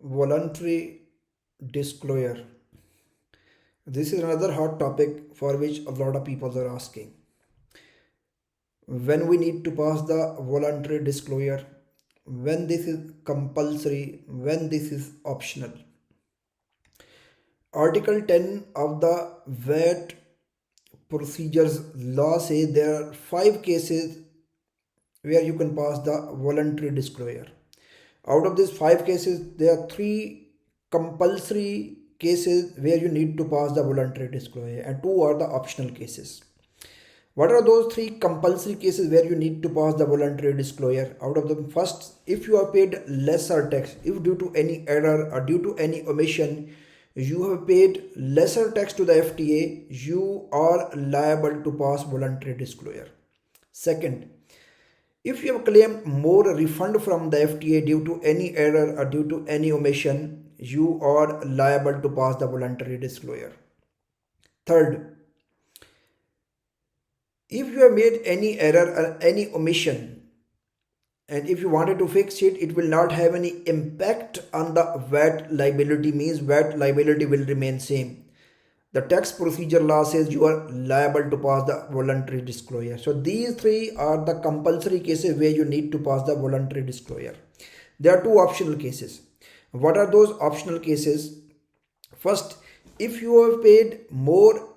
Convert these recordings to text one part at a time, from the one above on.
Voluntary disclosure. This is another hot topic for which a lot of people are asking. When we need to pass the voluntary disclosure, when this is compulsory, when this is optional. Article 10 of the VAT procedures law says there are 5 cases where you can pass the voluntary disclosure. Out of these 5 cases, there are 3 compulsory cases where you need to pass the voluntary disclosure and 2 are the optional cases. What are those 3 compulsory cases where you need to pass the voluntary disclosure? Out of them, first, if you have paid lesser tax, if due to any error or due to any omission, you have paid lesser tax to the FTA, you are liable to pass voluntary disclosure. Second, if you have claimed more refund from the FTA due to any error or due to any omission, you are liable to pass the voluntary disclosure. Third, if you have made any error or any omission and if you wanted to fix it, it will not have any impact on the VAT liability, means VAT liability will remain same. The tax procedure law says you are liable to pass the voluntary disclosure. So these 3 are the compulsory cases where you need to pass the voluntary disclosure. There are 2 optional cases. What are those optional cases? First, if you have paid more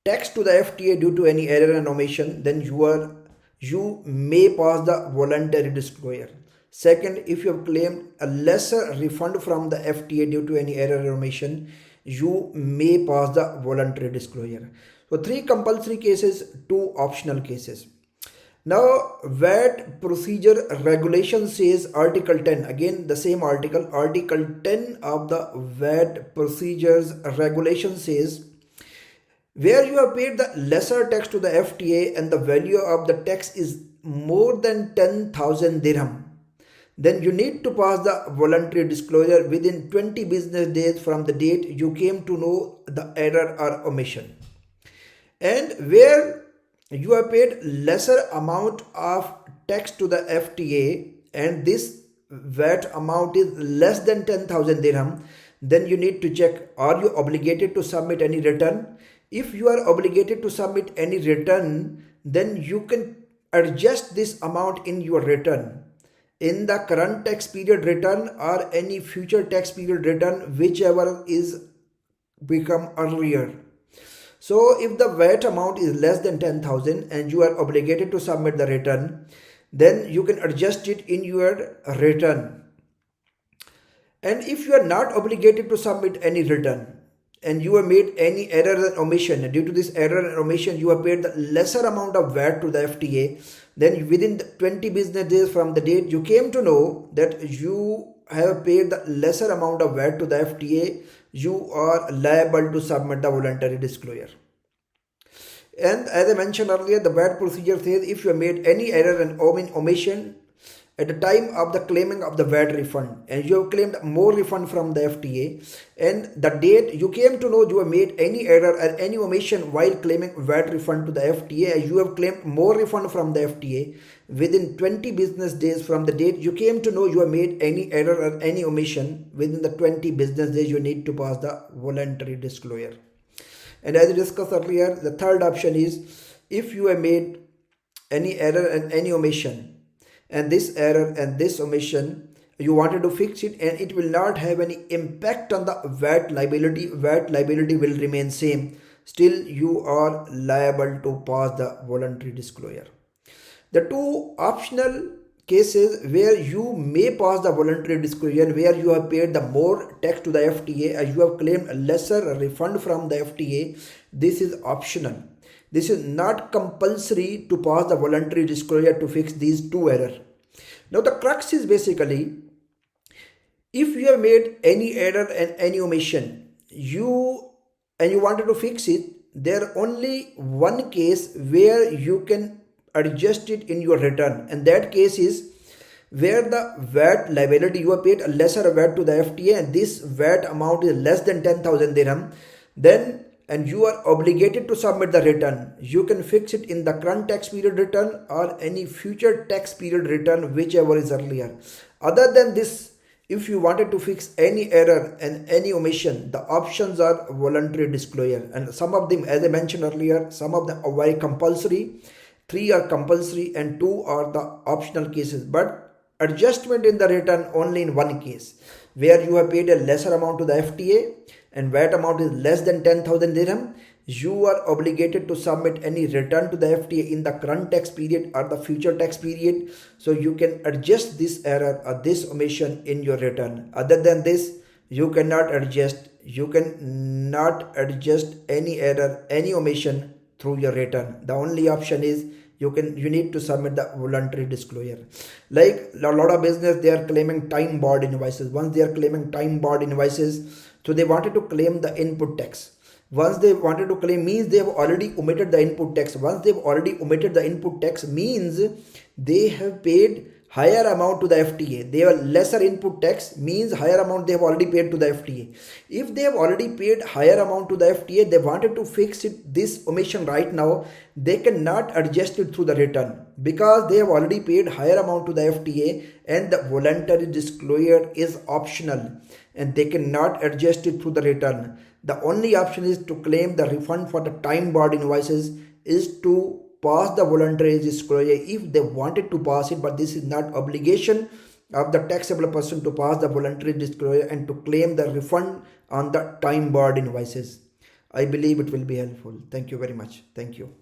tax to the FTA due to any error and omission, then you may pass the voluntary disclosure. Second, if you have claimed a lesser refund from the FTA due to any error or omission, you may pass the voluntary disclosure. So 3 compulsory cases, 2 optional cases. Now VAT procedure regulation says Article 10, again the same article, Article 10 of the VAT procedures regulation says, where you have paid the lesser tax to the FTA and the value of the tax is more than 10,000 dirham, then you need to pass the voluntary disclosure within 20 business days from the date you came to know the error or omission. And where you have paid lesser amount of tax to the FTA and this VAT amount is less than 10,000 dirham, then you need to check, are you obligated to submit any return? If you are obligated to submit any return, then you can adjust this amount in your return, in the current tax period return or any future tax period return, whichever is become earlier. So if the VAT amount is less than 10,000 and you are obligated to submit the return, then you can adjust it in your return. And if you are not obligated to submit any return and you have made any error and omission, due to this error and omission you have paid the lesser amount of VAT to the FTA, then within 20 business days from the date you came to know that you have paid the lesser amount of VAT to the FTA, you are liable to submit the voluntary disclosure. And as I mentioned earlier, the VAT procedure says if you have made any error and omission at the time of the claiming of the VAT refund and you have claimed more refund from the FTA and the date you came to know you have made any error or any omission while claiming VAT refund to the FTA, as you have claimed more refund from the FTA, within 20 business days from the date you came to know you have made any error or any omission, within the 20 business days you need to pass the voluntary disclosure. And as I discussed earlier, the third option is if you have made any error and any omission and this error and this omission you wanted to fix it and it will not have any impact on the VAT liability will remain same, still you are liable to pass the voluntary disclosure. The 2 optional cases where you may pass the voluntary disclosure, where you have paid the more tax to the FTA as you have claimed a lesser refund from the FTA, this is optional. This is not compulsory to pass the voluntary disclosure to fix these 2 errors. Now the crux is basically, if you have made any error and any omission, you wanted to fix it, there are only one case where you can adjust it in your return, and that case is where the VAT liability, you have paid a lesser VAT to the FTA and this VAT amount is less than 10,000 dirham, then and you are obligated to submit the return, you can fix it in the current tax period return or any future tax period return, whichever is earlier. Other than this, If you wanted to fix any error and any omission, the options are voluntary disclosure, and some of them, as I mentioned earlier, some of them are very compulsory. 3 are compulsory and 2 are the optional cases, but adjustment in the return only in one case, where you have paid a lesser amount to the FTA and VAT amount is less than 10,000 dirham. You are obligated to submit any return to the FTA in the current tax period or the future tax period, so you can adjust this error or this omission in your return. Other than this, you cannot adjust any error, any omission through your return. The only option is you need to submit the voluntary disclosure. Like a lot of business, they are claiming time barred invoices. Once they are claiming time barred invoices, so they wanted to claim the input tax. Once they wanted to claim, means they have already omitted the input tax. Once they've already omitted the input tax, means they have paid higher amount to the FTA. They have lesser input tax, means higher amount they have already paid to the FTA. If they have already paid higher amount to the FTA, they wanted to fix this omission right now, they cannot adjust it through the return, because they have already paid higher amount to the FTA and the voluntary disclosure is optional and they cannot adjust it through the return. The only option is to claim the refund for the time barred invoices is to pass the voluntary disclosure if they wanted to pass it, but this is not obligation of the taxable person to pass the voluntary disclosure and to claim the refund on the time barred invoices. I believe it will be helpful. Thank you very much. Thank you.